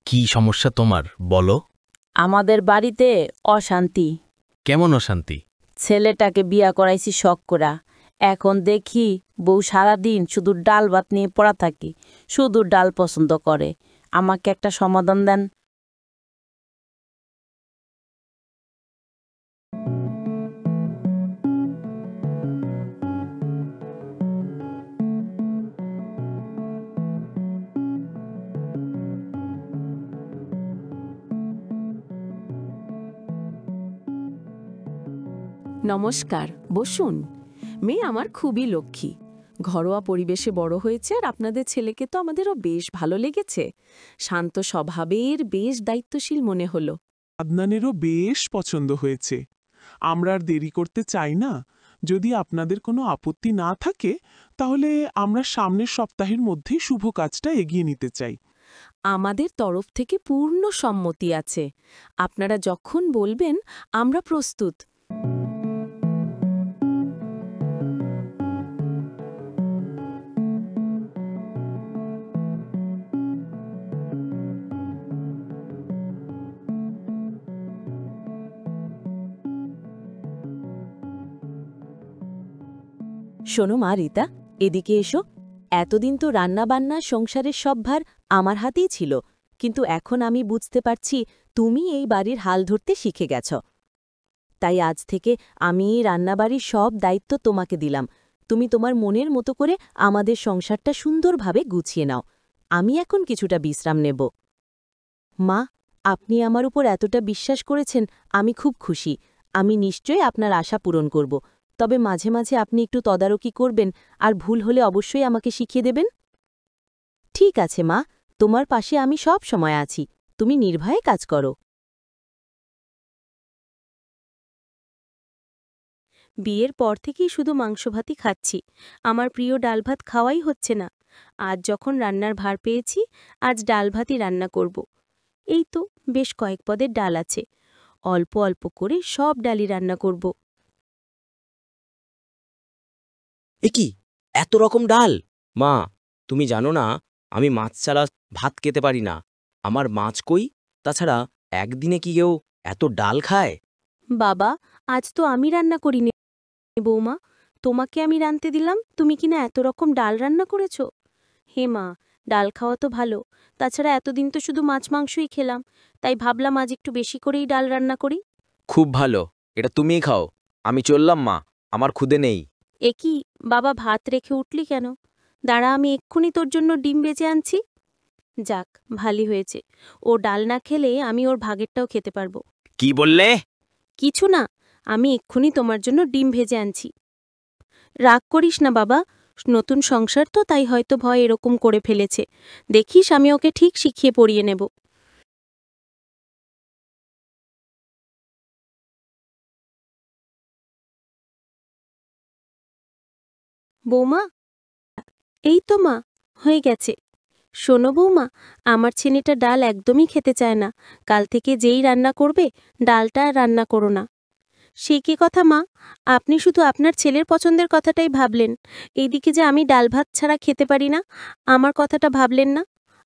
কি সমস্যা তোমার বলো। আমাদের বাড়িতে অশান্তি। কেমন অশান্তি? ছেলেটাকে বিয়া করাইছি শখ করা। এখন দেখি বউ সারাদিন শুধু ডাল ভাত নিয়ে পড়া থাকি, শুধু ডাল পছন্দ করে। আমাকে একটা সমাধান দেন। নমস্কার, বসুন। মেয়ে আমার খুবই লক্ষ্মী, ঘরোয়া পরিবেশে বড় হয়েছে। আর আপনাদের ছেলেকে তো আমাদেরও বেশ ভালো লেগেছে। শান্ত স্বভাবের, বেশ দায়িত্বশীল মনে হলো। আদনানেরও বেশ পছন্দ হয়েছে। আমরা আর দেরি করতে চাই না। যদি আপনাদের কোনো আপত্তি না থাকে তাহলে আমরা সামনের সপ্তাহের মধ্যেই শুভ কাজটা এগিয়ে নিতে চাই। আমাদের তরফ থেকে পূর্ণ সম্মতি আছে। আপনারা যখন বলবেন আমরা প্রস্তুত। শোনো মা রীতা, এদিকে এসো। এতদিন তো রান্নাবান্না সংসারের সব ভার আমার হাতেই ছিল, কিন্তু এখন আমি বুঝতে পারছি তুমি এই বাড়ির হাল ধরতে শিখে গেছ। তাই আজ থেকে আমি এই রান্নাবাড়ির সব দায়িত্ব তোমাকে দিলাম। তুমি তোমার মনের মতো করে আমাদের সংসারটা সুন্দরভাবে গুছিয়ে নাও। আমি এখন কিছুটা বিশ্রাম নেব। মা, আপনি আমার উপর এতটা বিশ্বাস করেছেন, আমি খুব খুশি। আমি নিশ্চয়ই আপনার আশা পূরণ করব। তবে মাঝে মাঝে আপনি একটু তদারকি করবেন, আর ভুল হলে অবশ্যই আমাকে শিখিয়ে দেবেন। ঠিক আছে মা, তোমার পাশে আমি সব সময় আছি। তুমি নির্ভয়ে কাজ করো। বিয়ের পর থেকেই শুধু মাংস ভাতই খাচ্ছি। আমার প্রিয় ডাল ভাত খাওয়াই হচ্ছে না। আজ যখন রান্নার ভার পেয়েছি, আজ ডাল ভাতই রান্না করব। এই তো বেশ কয়েক পদের ডাল আছে। অল্প অল্প করে সব ডালই রান্না করব। এ কি, এত রকম ডাল? মা, তুমি জানো না আমি মাছ ছাড়া ভাত খেতে পারি না। আমার মাছ কই? তাছাড়া একদিনে কি কেউ এত ডাল খায়? বাবা, আজ তো আমি রান্না করিনি বৌমা। তোমাকে আমি রাঁধতে দিলাম, তুমি কিনা এত রকম ডাল রান্না করেছ। হে মা, ডাল খাওয়া তো ভালো। তাছাড়া এতদিন তো শুধু মাছ মাংসই খেলাম, তাই ভাবলাম আজ একটু বেশি করেই ডাল রান্না করি। খুব ভালো, এটা তুমিই খাও। আমি চললাম মা, আমার ক্ষুধে নেই। এ কি বাবা, ভাত রেখে উঠলি কেন? দাঁড়া, আমি এক্ষুনি তোর জন্য ডিম বেজে আনছি। যাক, ভালোই হয়েছে। ও ডাল না খেলে আমি ওর ভাগেরটাও খেতে পারবো। কি বললে? কিছু না, আমি এক্ষুনি তোমার জন্য ডিম ভেজে আনছি। রাগ করিস না বাবা, নতুন সংসার তো, তাই হয়তো ভয় এরকম করে ফেলেছে। দেখিস আমি ওকে ঠিক শিখিয়ে পড়িয়ে নেব। বৌমা, এই তো মা, হয়ে গেছে। শোনো বৌমা, আমার ছেলেটা ডাল একদমই খেতে চায় না। কাল থেকে যেই রান্না করবে, ডালটা আর রান্না করো না। সে কি কথা মা, আপনি শুধু আপনার ছেলের পছন্দের কথাটাই ভাবলেন। এইদিকে যে আমি ডাল ভাত ছাড়া খেতে পারি না, আমার কথাটা ভাবলেন না।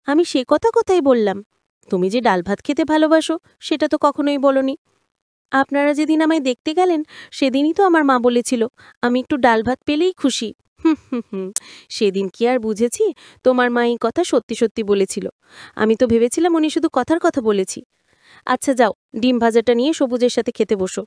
আমি সে কথা কোথায় বললাম? তুমি যে ডাল ভাত খেতে ভালোবাসো, সেটা তো কখনোই বলনি। আপনারা যেদিন আমায় দেখতে গেলেন, সেদিনই তো আমার মা বলেছিল আমি একটু ডাল ভাত পেলেই খুশি। হুম হুম হুম, সেদিন কি আর বুঝেছি তোমার মা এই কথা সত্যি সত্যি বলেছিল? আমি তো ভেবেছিলাম উনি শুধু কথার কথা বলেছি। আচ্ছা যাও, ডিম ভাজাটা নিয়ে সবুজের সাথে খেতে বসো।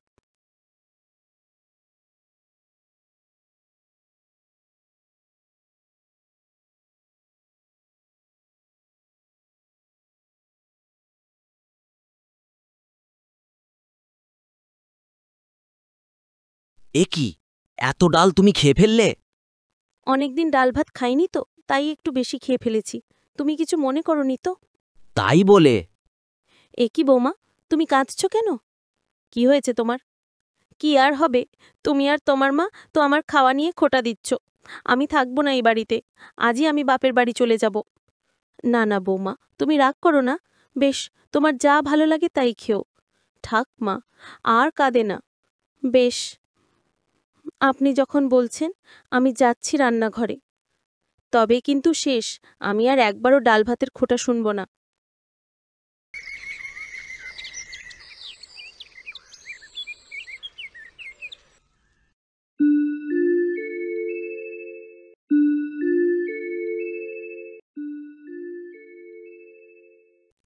এ কি, এত ডাল তুমি খেয়ে ফেললে? অনেকদিন ডাল ভাত খাইনি তো, তাই একটু বেশি খেয়ে ফেলেছি। তুমি কিছু মনে করনি তো? তাই বলে? এ কি বৌমা, তুমি কাঁদছ কেন? কি হয়েছে তোমার? কি আর হবে, তুমি আর তোমার মা তো আমার খাওয়া নিয়ে খোঁটা দিচ্ছ। আমি থাকবো না এই বাড়িতে। আজই আমি বাপের বাড়ি চলে যাব। না না বৌমা, তুমি রাগ করো না। বেশ, তোমার যা ভালো লাগে তাই খেও। থাক মা, আর কাঁদে না। বেশ, আপনি যখন বলছেন, আমি যাচ্ছি রান্নাঘরে। তবে কিন্তু শেষ, আমি আর একবারও ডাল ভাতের খোঁটা শুনব না।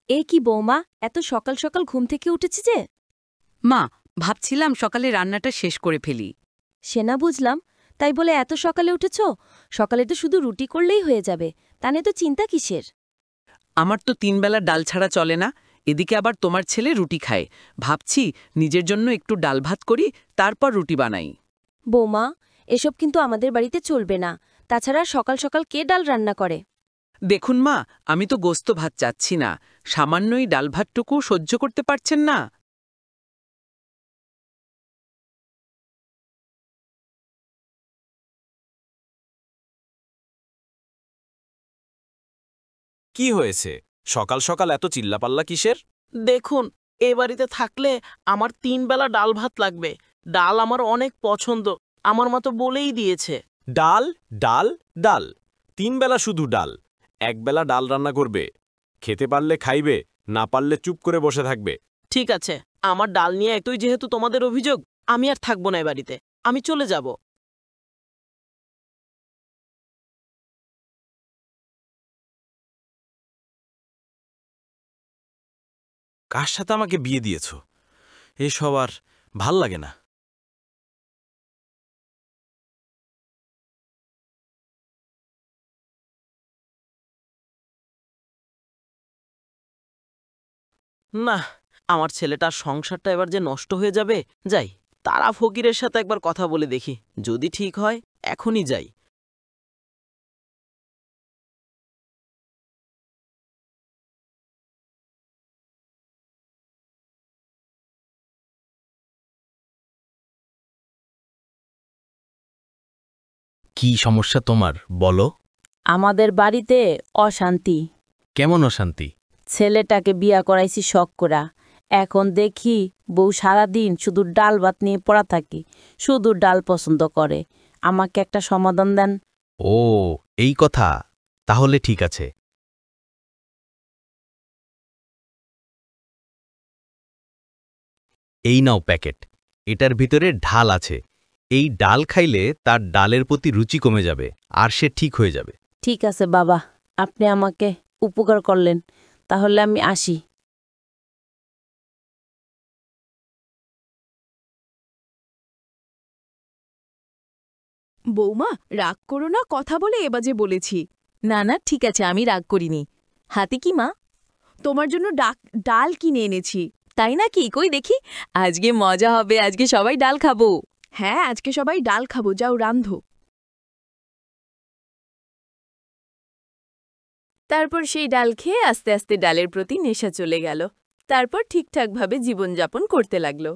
এ কি বৌমা, এত সকাল সকাল ঘুম থেকে উঠেছি যে? মা, ভাবছিলাম সকালে রান্নাটা শেষ করে ফেলি। সে না বুঝলাম, তাই বলে এত সকালে উঠেছ? সকালে তো শুধু রুটি করলেই হয়ে যাবে, তা নিয়ে তো চিন্তা কিসের? আমার তো 3 বেলা ডাল ছাড়া চলে না, এদিকে আবার তোমার ছেলে রুটি খায়। ভাবছি নিজের জন্য একটু ডাল ভাত করি, তারপর রুটি বানাই। বৌমা, এসব কিন্তু আমাদের বাড়িতে চলবে না। তাছাড়া সকাল সকাল কে ডাল রান্না করে? দেখুন মা, আমি তো গোস্ত ভাত চাচ্ছি না, সামান্যই ডাল ভাতটুকু সহ্য করতে পারছেন না? কি হয়েছে? সকাল সকাল এত চিল্লাপাল্লা কিসের? দেখুন, এ বাড়িতে থাকলে আমার 3 বেলা ডাল ভাত লাগবে। ডাল আমার অনেক পছন্দ, আমার মা তো বলেই দিয়েছে। ডাল ডাল ডাল, 3 বেলা শুধু ডাল। 1 বেলা ডাল রান্না করবে, খেতে পারলে খাইবে, না পারলে চুপ করে বসে থাকবে। ঠিক আছে, আমার ডাল নিয়ে এতই যেহেতু তোমাদের অভিযোগ, আমি আর থাকবো না এ বাড়িতে, আমি চলে যাব। কার সাথে আমাকে বিয়ে দিয়েছ? এসব আর ভাল লাগে না। না, আমার ছেলেটার সংসারটা এবার যে নষ্ট হয়ে যাবে। যাই, তারা ফকিরের সাথে একবার কথা বলে দেখি, যদি ঠিক হয় এখনই যাই। কি সমস্যা তোমার, বলো। আমাদের বাড়িতে অশান্তি। কেমন অশান্তি? ছেলেটাকে বিয়া করাইছি শখ করা। এখন দেখি বউ সারাদিন শুধু ডাল ভাত নিয়ে পড়া থাকি, শুধু ডাল পছন্দ করে। আমাকে একটা সমাধান দেন। ও, এই কথা। তাহলে ঠিক আছে। এই নাও প্যাকেট। এটার ভিতরে ঢাল আছে। এই ডাল খাইলে তার ডালের প্রতি রুচি কমে যাবে, আর সে ঠিক হয়ে যাবে। ঠিক আছে বাবা, আপনি আমাকে উপকার করলেন, তাহলে আমি আসি। বৌমা, রাগ করো না, কথা বলে এবাজে বলেছি। না না, ঠিক আছে, আমি রাগ করিনি। হাতি কি মা? তোমার জন্য ডাল কিনে এনেছি। তাই নাকি? কই দেখি। আজকে মজা হবে, আজকে সবাই ডাল খাবো। হ্যাঁ, আজকে সবাই ডাল খাবো, যাও রান্ধো। তারপর সেই ডাল খেয়ে আস্তে আস্তে ডালের প্রতি নেশা চলে গেল। তারপর ঠিকঠাকভাবে জীবনযাপন করতে লাগলো।